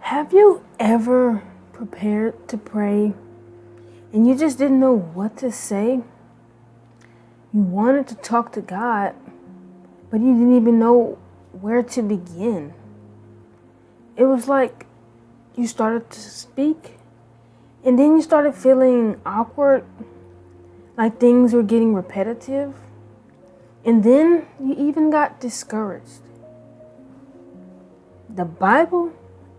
Have you ever prepared to pray and you just didn't know what to say? You wanted to talk to God, but you didn't even know where to begin. It was like you started to speak and then you started feeling awkward, like things were getting repetitive, and then you even got discouraged. The Bible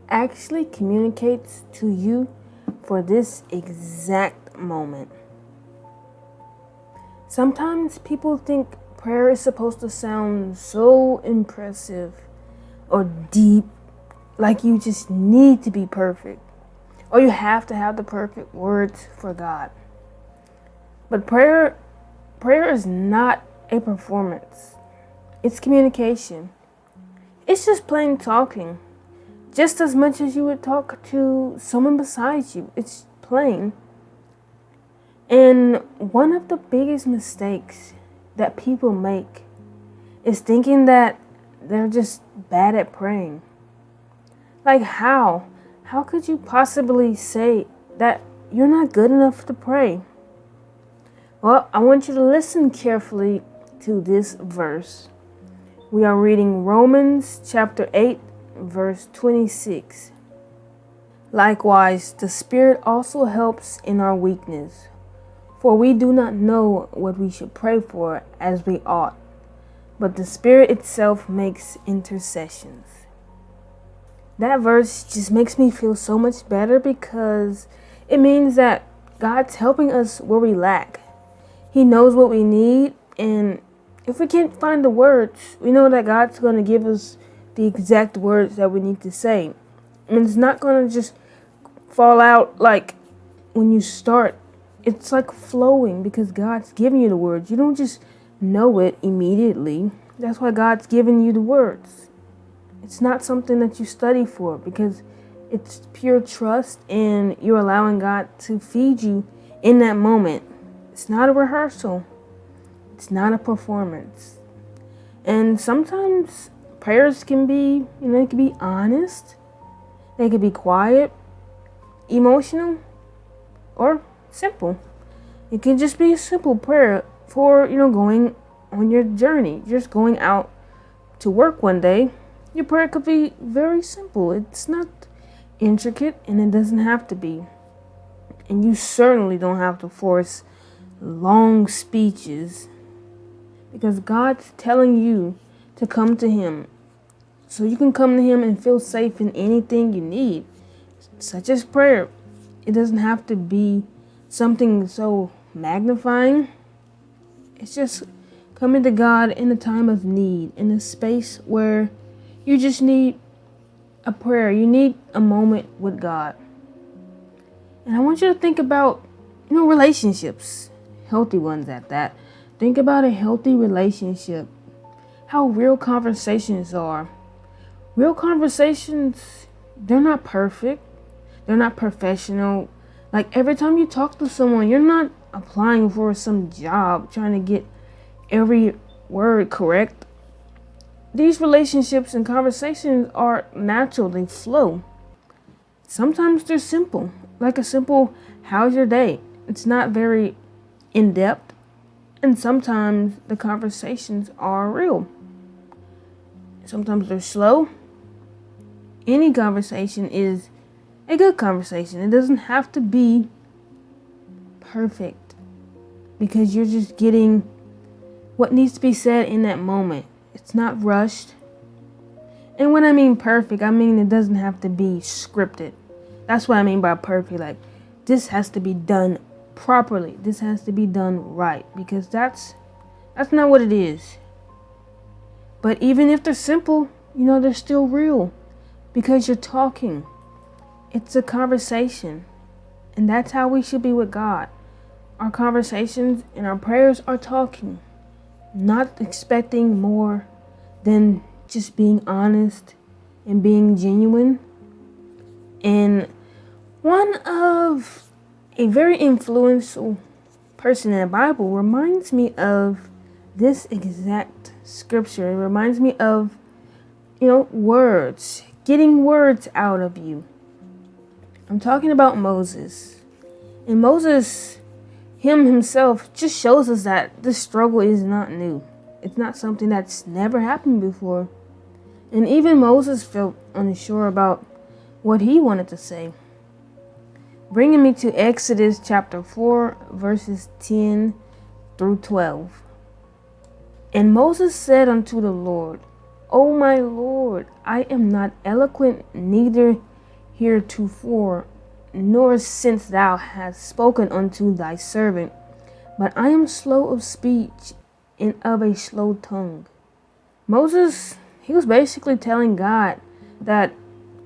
actually communicates to you for this exact moment. Sometimes people think prayer is supposed to sound so impressive or deep, like you just need to be perfect, or you have to have the perfect words for God. But prayer is not a performance. It's communication. It's just plain talking. Just as much as you would talk to someone beside you. It's plain. And one of the biggest mistakes that people make is thinking that they're just bad at praying. Like how? How could you possibly say that you're not good enough to pray? Well, I want you to listen carefully to this verse. We are reading Romans chapter 8, verse 26. Likewise, the Spirit also helps in our weakness, for we do not know what we should pray for as we ought, but the Spirit itself makes intercessions. That verse just makes me feel so much better because it means that God's helping us where we lack. He knows what we need, and if we can't find the words, we know that God's going to give us the exact words that we need to say. And it's not going to just fall out like when you start. It's like flowing because God's giving you the words. You don't just know it immediately. That's why God's giving you the words. It's not something that you study for because it's pure trust and you're allowing God to feed you in that moment. It's not a rehearsal. It's not a performance. And sometimes prayers can be, they can be honest. They can be quiet, emotional, or simple. It can just be a simple prayer for, going on your journey. Just going out to work one day. Your prayer could be very simple. It's not intricate and it doesn't have to be. And you certainly don't have to force long speeches because God's telling you to come to Him. So you can come to Him and feel safe in anything you need, such as prayer. It doesn't have to be something so magnifying. It's just coming to God in a time of need, in a space where you just need a prayer. You need a moment with God. And I want you to think about, relationships, healthy ones at that. Think about a healthy relationship, how real conversations are. Real conversations, they're not perfect. They're not professional. Like every time you talk to someone, you're not applying for some job, trying to get every word correct. These relationships and conversations are natural, they flow. Sometimes they're simple, like a simple, how's your day? It's not very in-depth. And sometimes the conversations are real. Sometimes they're slow. Any conversation is a good conversation. It doesn't have to be perfect because you're just getting what needs to be said in that moment. It's not rushed. And when I mean perfect, I mean it doesn't have to be scripted. That's what I mean by perfect. Like this has to be done properly. This has to be done right because that's not what it is. But even if they're simple, they're still real because you're talking. It's a conversation. And that's how we should be with God. Our conversations and our prayers are talking, not expecting more than just being honest and being genuine. And one of a very influential person in the Bible reminds me of this exact scripture. It reminds me of, words, getting words out of you. I'm talking about Moses. And Moses, him himself, just shows us that this struggle is not new. It's not something that's never happened before. And even Moses felt unsure about what he wanted to say. Bringing me to Exodus chapter 4, verses 10 through 12. And Moses said unto the Lord, O my Lord, I am not eloquent, neither heretofore, nor since thou hast spoken unto thy servant, but I am slow of speech and of a slow tongue. Moses, he was basically telling God that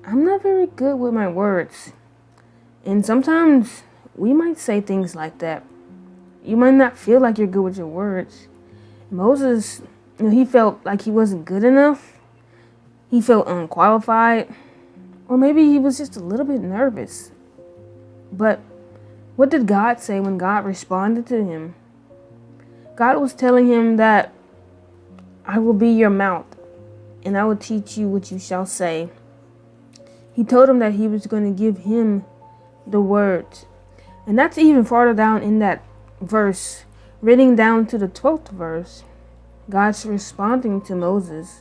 I'm not very good with my words. And sometimes we might say things like that. You might not feel like you're good with your words. Moses, he felt like he wasn't good enough. He felt unqualified. Or maybe he was just a little bit nervous. But what did God say when God responded to him? God was telling him that I will be your mouth and I will teach you what you shall say. He told him that he was going to give him the words. And that's even farther down in that verse, reading down to the 12th verse. God's responding to Moses.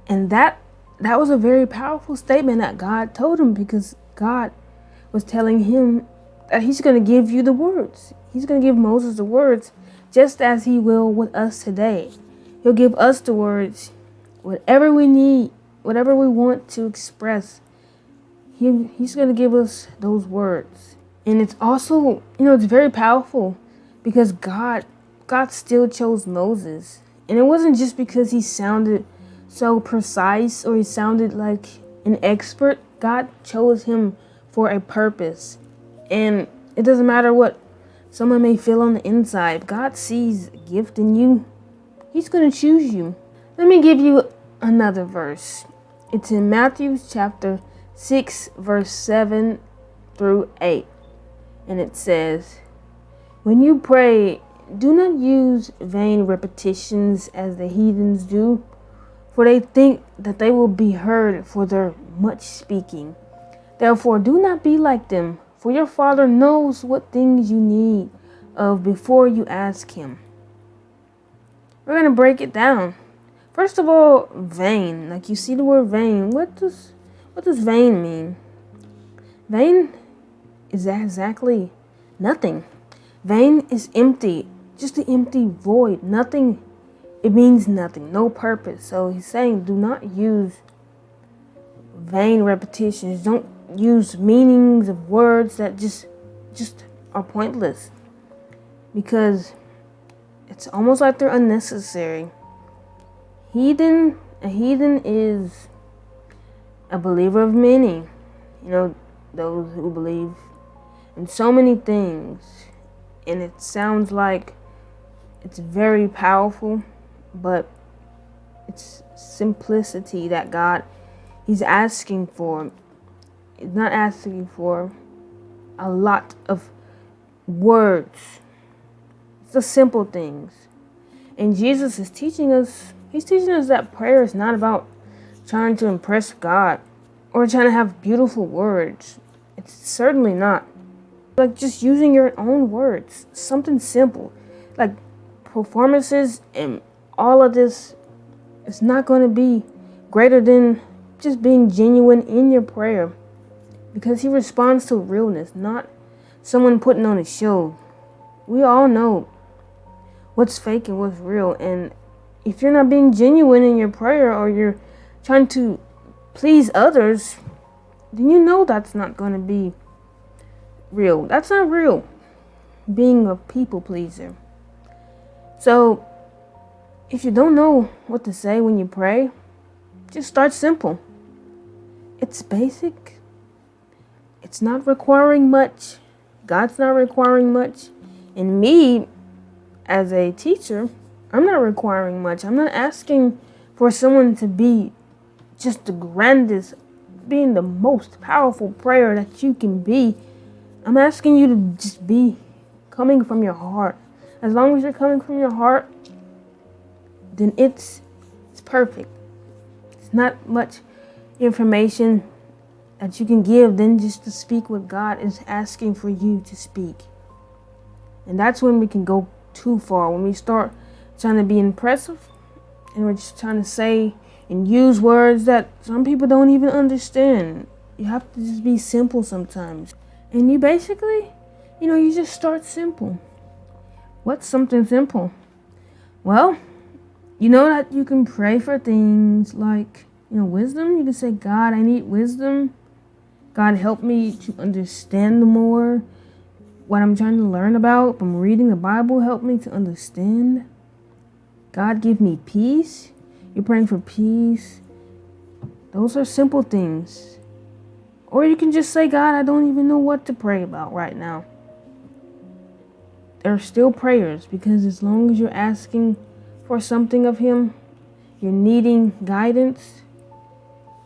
And that was a very powerful statement that God told him, because God was telling him that he's going to give you the words. He's going to give Moses the words, just as he will with us today. He'll give us the words, whatever we need, whatever we want to express. He's going to give us those words. And it's also, it's very powerful because God still chose Moses. And it wasn't just because he sounded so precise or he sounded like an expert. God chose him for a purpose. And it doesn't matter what someone may feel on the inside. God sees a gift in you. He's going to choose you. Let me give you another verse. It's in Matthew chapter 6, verse 7 through 8. And it says, when you pray, do not use vain repetitions as the heathens do, for they think that they will be heard for their much speaking. Therefore, do not be like them, for your Father knows what things you need of before you ask him. We're going to break it down. First of all, vain. Like, you see the word vain. What does vain mean? Vain is exactly nothing. Vain is empty. Just an empty void. Nothing. It means nothing. No purpose. So he's saying do not use vain repetitions. Don't use meanings of words that just are pointless. Because it's almost like they're unnecessary. A heathen is a believer of many. Those who believe in so many things. And it sounds like it's very powerful, but it's simplicity that God, he's asking for. He's not asking for a lot of words. It's the simple things. And Jesus is teaching us, he's teaching us that prayer is not about trying to impress God or trying to have beautiful words. It's certainly not. Like just using your own words, something simple. Like performances and all of this is not going to be greater than just being genuine in your prayer. Because he responds to realness, not someone putting on a show. We all know what's fake and what's real. And if you're not being genuine in your prayer, or you're trying to please others, then you know that's not going to be real. That's not real. Being a people pleaser. So if you don't know what to say when you pray, just start simple. It's basic. It's not requiring much. God's not requiring much. And me, as a teacher, I'm not requiring much. I'm not asking for someone to be just the grandest, being the most powerful prayer that you can be. I'm asking you to just be coming from your heart. As long as you're coming from your heart, then it's perfect. It's not much information. that you can give than just to speak what God is asking for you to speak. And that's when we can go too far, when we start trying to be impressive and we're just trying to say and use words that some people don't even understand. You have to just be simple sometimes. And you basically, you just start simple. What's something simple? Well, you know that you can pray for things like, wisdom. You can say, God, I need wisdom. God, help me to understand more what I'm trying to learn about. If I'm reading the Bible, help me to understand. God, give me peace. You're praying for peace. Those are simple things. Or you can just say, God, I don't even know what to pray about right now. There are still prayers, because as long as you're asking for something of Him, you're needing guidance,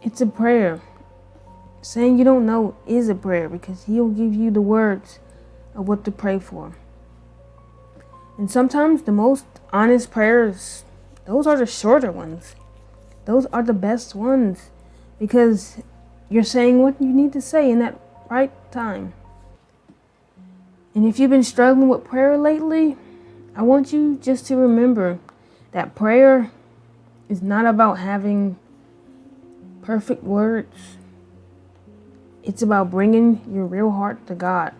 it's a prayer. Saying you don't know is a prayer, because He'll give you the words of what to pray for. And sometimes the most honest prayers, those are the shorter ones. Those are the best ones, because you're saying what you need to say in that right time. And if you've been struggling with prayer lately, I want you just to remember that prayer is not about having perfect words. It's about bringing your real heart to God.